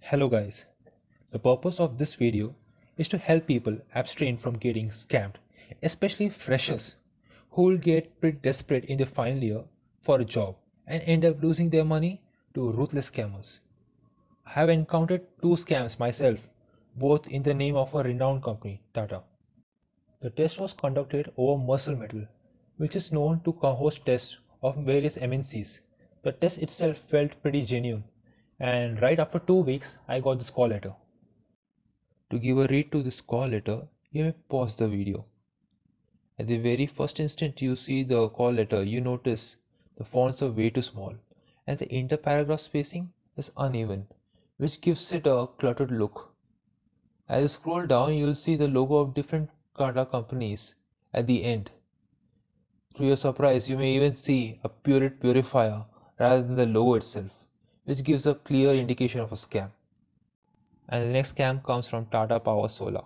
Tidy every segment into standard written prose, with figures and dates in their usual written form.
Hello guys, the purpose of this video is to help people abstain from getting scammed, especially freshers who will get pretty desperate in their final year for a job and end up losing their money to ruthless scammers. I have encountered two scams myself, both in the name of a renowned company, Tata. The test was conducted over muscle metal, which is known to host tests of various MNCs. The test itself felt pretty genuine, and right after 2 weeks, I got this call letter. To give a read to this call letter, you may pause the video. At the very first instant you see the call letter, you notice the fonts are way too small and the interparagraph spacing is uneven, which gives it a cluttered look. As you scroll down, you will see the logo of different Tata companies at the end. To your surprise, you may even see a purifier rather than the logo itself, which gives a clear indication of a scam. And the next scam comes from Tata Power Solar.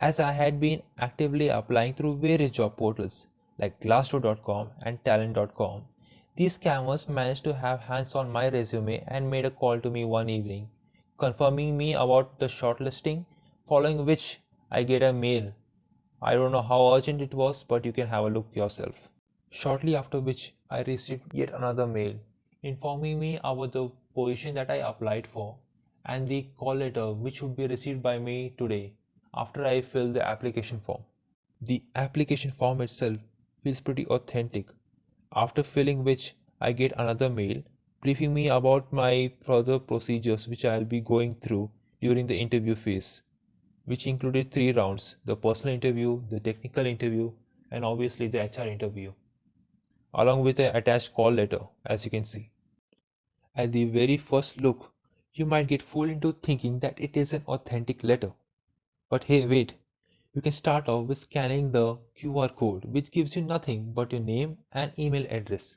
As I had been actively applying through various job portals like glassdoor.com and talent.com, these scammers managed to have hands on my resume and made a call to me one evening, confirming me about the shortlisting, following which I get a mail. I don't know how urgent it was, but you can have a look yourself. Shortly after which I received yet another mail informing me about the position that I applied for and the call letter which would be received by me today after I fill the application form. The application form itself feels pretty authentic, after filling which I get another mail briefing me about my further procedures which I'll be going through during the interview phase, which included 3 rounds: the personal interview, the technical interview, and obviously the HR interview, along with an attached call letter, as you can see. At the very first look, you might get fooled into thinking that it is an authentic letter. But hey, wait, you can start off with scanning the QR code, which gives you nothing but your name and email address.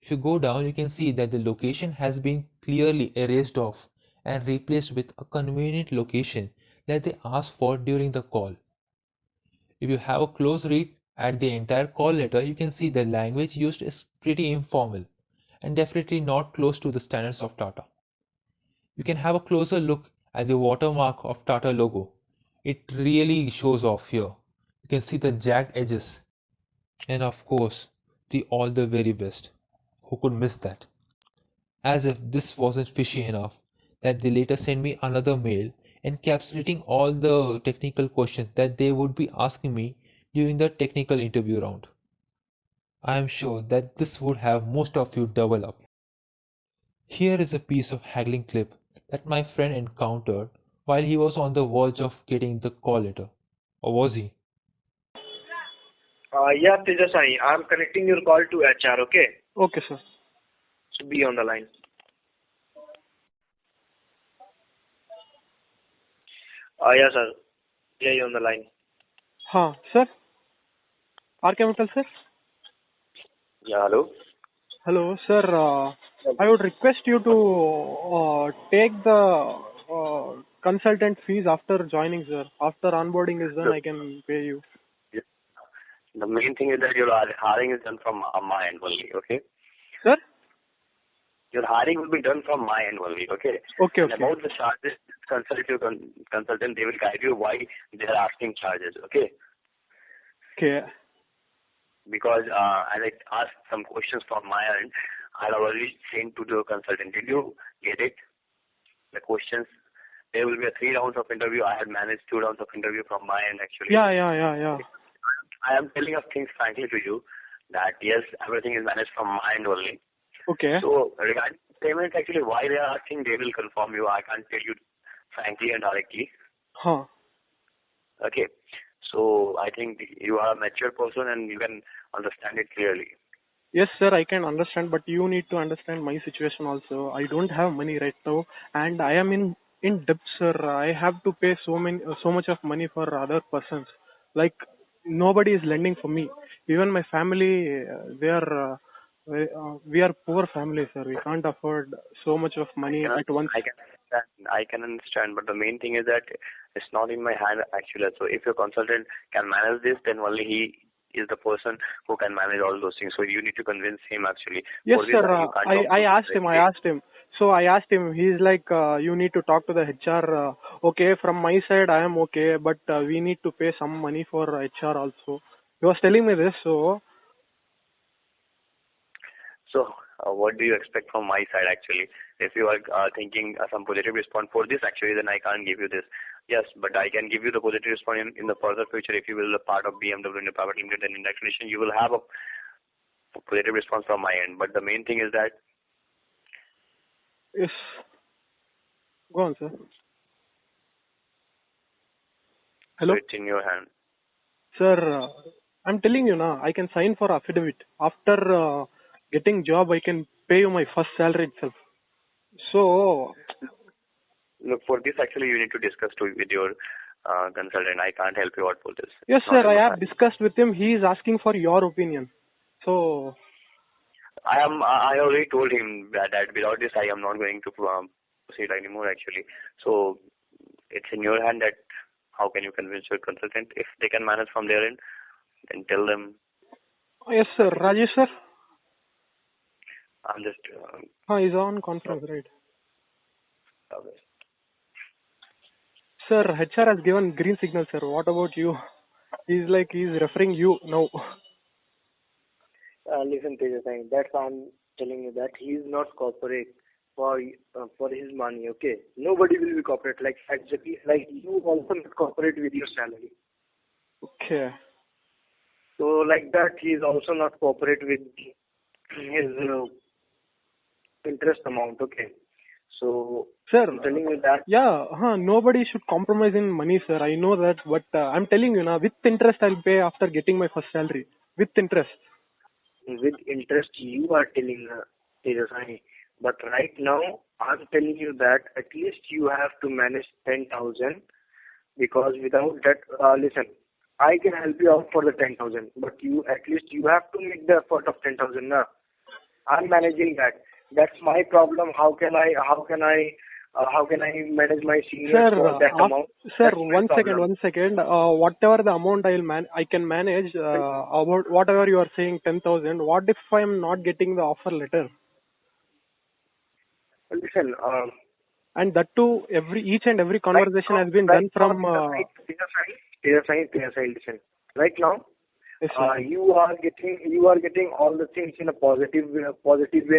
If you go down, you can see that the location has been clearly erased off and replaced with a convenient location that they asked for during the call. If you have a close read at the entire call letter, you can see the language used is pretty informal and definitely not close to the standards of Tata. You can have a closer look at the watermark of Tata logo. It really shows off here. You can see the jagged edges. And of course, the all the very best. Who could miss that? As if this wasn't fishy enough, that they later sent me another mail encapsulating all the technical questions that they would be asking me during the technical interview round. I am sure that this would have most of you double up. Here is a piece of haggling clip that my friend encountered while he was on the verge of getting the call letter. Or was he? Yeah, Tejasai, I'm connecting your call to HR, okay? Okay, sir. So be on the line. Yeah, sir. Yeah, you're on the line. Sir? r.k.mittal, sir? Yeah, hello? Hello, sir. I would request you to take the consultant fees after joining, sir. After onboarding is done, I can pay you. The main thing is that your hiring is done from my end only, okay? Sir? Your hiring will be done from my end only, okay? Okay. And about the charges, consultant, they will guide you why they are asking charges, okay? Okay. Because as I asked some questions from my end, I have already sent to the consultant. Did you get it? The questions. There will be 3 rounds of interview. I had managed 2 rounds of interview from my end actually. Yeah. I am telling of things frankly to you that yes, everything is managed from my end only. Okay. So regarding payment, actually, why they are asking, they will confirm you. I can't tell you frankly and directly. Okay. So I think you are a mature person and you can understand it clearly. Yes, sir, I can understand, but you need to understand my situation also. I don't have money right now, and I am in debt, sir. I have to pay so much of money for other persons. Like nobody is lending for me. Even my family, we are poor family, sir. We can't afford so much of money at once. I can understand, but the main thing is that it's not in my hand actually. So if your consultant can manage this, then only he is the person who can manage all those things. So you need to convince him actually. Yes, sir. I asked him. So I asked him. He's like, you need to talk to the HR. Okay, from my side, I am okay, but we need to pay some money for HR also. He was telling me this. So So, what do you expect from my side actually? If you are thinking some positive response for this actually, then I can't give you this. Yes, but I can give you the positive response in the further future. If you will be a part of BMW in the private limited and index nation, you will have a positive response from my end. But the main thing is that yes, go on, sir. so Hello, it's in your hand. sir. I'm telling you now. I can sign for affidavit after getting job. I can pay you my first salary itself. So Look, for this actually you need to discuss with your consultant. I can't help you out for this. yes, It's not sir. in my I have hand. discussed with him. He is asking for your opinion. So I already told him that without this I am not going to proceed anymore actually. So it's in your hand that how can you convince your consultant. If they can manage from their end, then tell them. yes, sir. Rajesh, sir. I'm just He's on so, conference, right? okay. Sir, HR has given green signal, sir. What about you? He's like he's referring you now. Listen, Tejas, that's why I'm telling you that he is not corporate for his money. Okay, nobody will be corporate like exactly like you also not corporate with your salary. Okay. So like that, he is also not corporate with his interest amount. Okay, so Sir, I'm telling you that yeah, nobody should compromise in money, sir. I know that, but I'm telling you now, with interest I'll pay after getting my first salary. With interest. with interest you are telling Tejas, but right now I'm telling you that at least you have to manage 10,000 because without that, listen, I can help you out for the 10,000, but you at least you have to make the effort of 10,000 now. I'm managing that. That's my problem. How can I manage my seniors Sir, for that amount? sir, That's my problem. one second. Whatever the amount I can manage. About whatever you are saying, 10,000. What if I am not getting the offer letter? Listen, And that too, each and every right conversation now, has been right done now, from. listen. Right now, Yes, sir. you are getting all the things in a positive way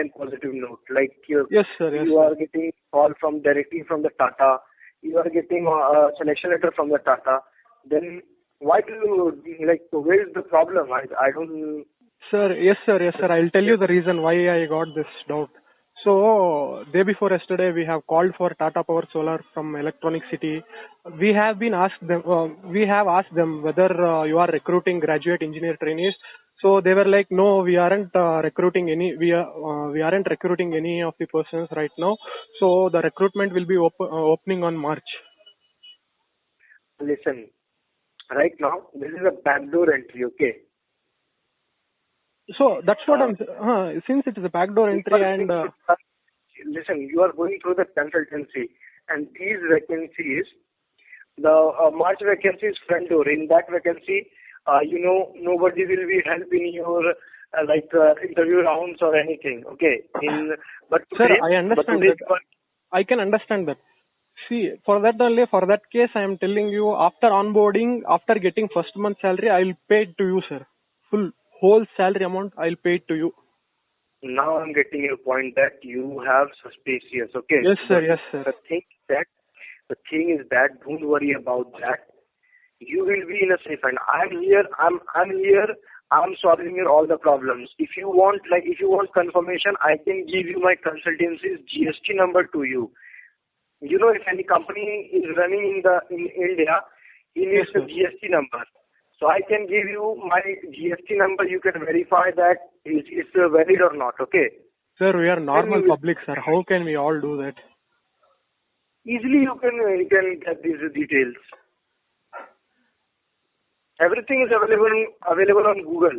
and positive note. Like Yes, sir. Yes, you sir. are getting call from directly from the Tata. You are getting a selection letter from the Tata. Then why do you like? Where is the problem? I don't. Sir, yes, sir, yes, sir. I'll tell you the reason why I got this doubt. So, day before yesterday, we have called for Tata Power Solar from Electronic City. We have asked them whether you are recruiting graduate engineer trainees. So they were like, no, we aren't recruiting any. We aren't recruiting any of the persons right now. So the recruitment will be opening on March. Listen, right now this is a backdoor entry. Okay. So that's what Uh, since it is a backdoor entry and listen, you are going through the consultancy, and these vacancies, the March vacancy is front door. In that vacancy, nobody will be helping your interview rounds or anything. Okay. sir, I understand Today that. I can understand that. See, for that only, for that case, I am telling you, after onboarding, after getting first month salary, I'll pay it to you, sir. Full, whole salary amount, I'll pay it to you. now I'm getting your point that you have suspicious. Okay. Yes, sir, But yes, sir. the thing is that don't worry about that. You will be in a safe hand. I'm here. I'm here. I'm solving your all the problems. If you want confirmation, I can give you my consultancy's GST number to you. You know, if any company is running in India, he Yes, needs a sir. GST number. So I can give you my GST number. You can verify that it's valid or not. Okay. Sir, we are Then normal you public, sir. How can we all do that? easily you can get these details. Everything is available on Google.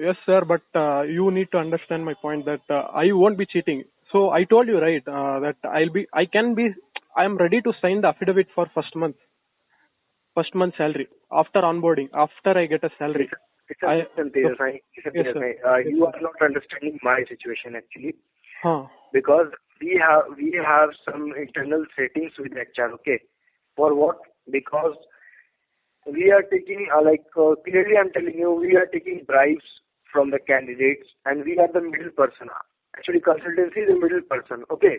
Yes, sir, but you need to understand my point that I won't be cheating. So I told you, right, that I am ready to sign the affidavit for first month salary after onboarding, after I get a salary. Listen, Tejas, Yes, sir. Yes, you sir. are not understanding my situation actually, Huh. because we have some internal settings with HR. Okay, for what? Because we are taking clearly I'm telling you, we are taking bribes from the candidates, and we are the middle person. Actually, consultancy is the middle person. Okay,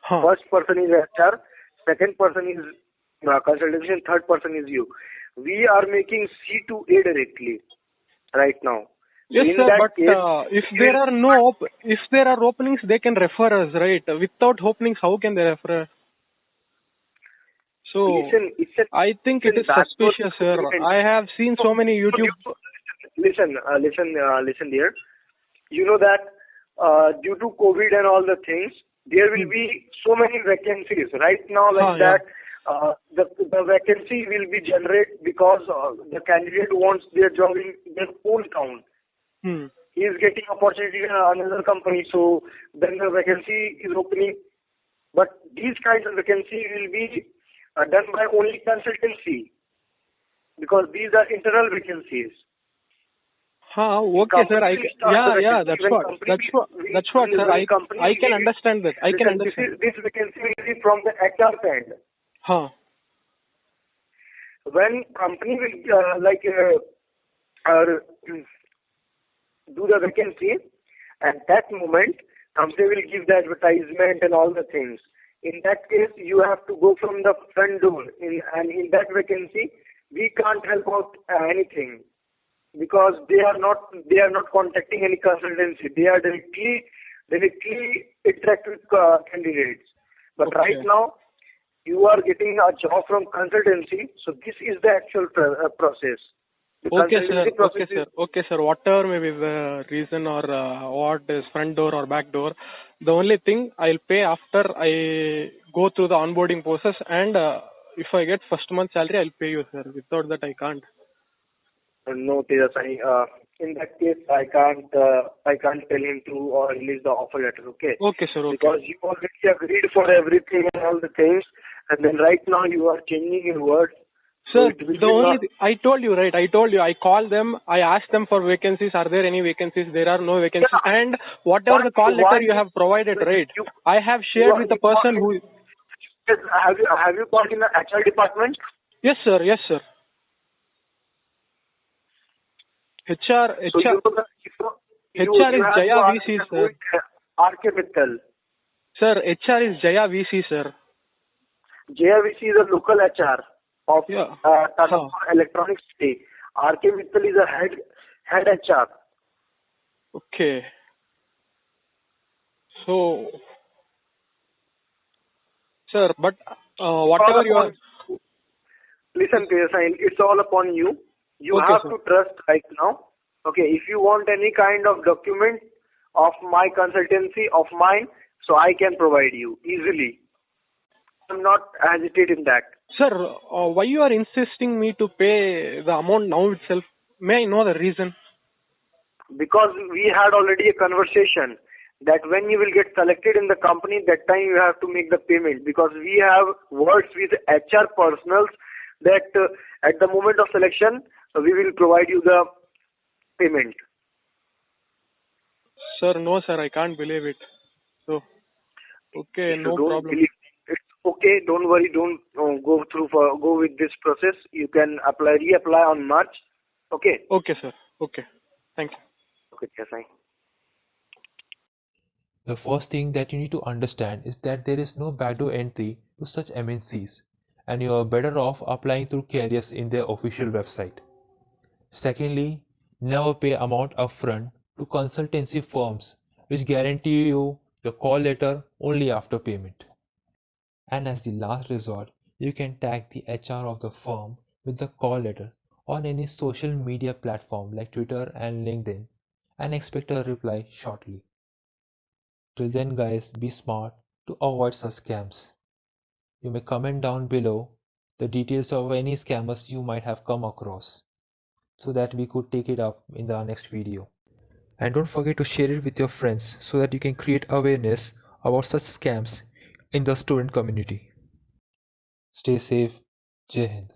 Huh. first person is HR, second person is consultancy, and third person is you. We are making C to A directly right now. So Yes, in sir. that But case, if we there will are if there are openings, they can refer us, right? Without openings, how can they refer us? So listen. I think it Listen. is That's what suspicious, sir. agreement. I have seen so many YouTube. Listen, dear. You know that due to COVID and all the things, there will be so many vacancies right now. Like Yeah. that, the vacancy will be generated because the candidate wants their job in their own town. Hmm. He is getting opportunity in another company, so then the vacancy is opening. But these kinds of vacancy will be done by only consultancy, because these are internal vacancies. Okay, sir. Company will start the Yeah. vacancy when That's what, sir. when company I will can give you. understand that. I can Listen, understand. this vacancy will be from the HR side. Huh. When company will do the vacancy, at that moment company will give the advertisement and all the things. In that case, you have to go from the front door. In that vacancy, we can't help out anything, because they are not contacting any consultancy. They are directly interact with candidates. But Okay. right now, you are getting a job from consultancy, so this is the actual process. The Okay, sir. consultancy process Okay, sir. Okay, sir. Whatever may be the reason, or what is front door or back door, the only thing I'll pay after I go through the onboarding process, and if I get first month salary, I'll pay you, sir. Without that, I can't. no, Tejas, in that case, I can't tell him to release the offer letter. Okay. Okay, sir. Okay. Because you already agreed for everything and all the things, and then right now you are changing your words. Sir, It will the be only not. I told you, right? I told you, I call them, I ask them for vacancies. Are there any vacancies? There are no vacancies. Yeah. And whatever the call Why letter you have provided, right? you I have you shared are with the person who. have you called in the HR department? Yes, sir. Yes, sir. So you know that HR you is have Jaya to VC, ask sir. r.k.mittal. Sir, HR is Jaya VC, sir. JVC is a local HR of Yeah. TATA Electronics City. r.k.mittal is a head HR. Okay. So, sir, but whatever you are. Listen, Khetan, it's all upon you. You Okay, have sir. to trust right now. Okay, if you want any kind of document of my consultancy of mine, so I can provide you easily. I'm not hesitate in that. Sir, why you are insisting me to pay the amount now itself? May I know the reason? Because we had already a conversation that when you will get selected in the company, that time you have to make the payment, because we have words with HR personals that at the moment of selection, we will provide you the payment. Sir, no, sir, I can't believe it. So, okay, If you no don't problem. believe, it's okay. Don't worry. Don't go with this process. You can reapply on March. Okay. Okay, sir. Okay. Thank you. Okay, yes, fine. The first thing that you need to understand is that there is no backdoor entry to such MNCs, and you are better off applying through carriers in their official website. Secondly, never pay amount upfront to consultancy firms which guarantee you the call letter only after payment. And as the last resort, you can tag the HR of the firm with the call letter on any social media platform like Twitter and LinkedIn and expect a reply shortly. Till then, guys, be smart to avoid such scams. You may comment down below the details of any scammers you might have come across so that we could take it up in the next video. And don't forget to share it with your friends so that you can create awareness about such scams in the student community. Stay safe. Jai Hind.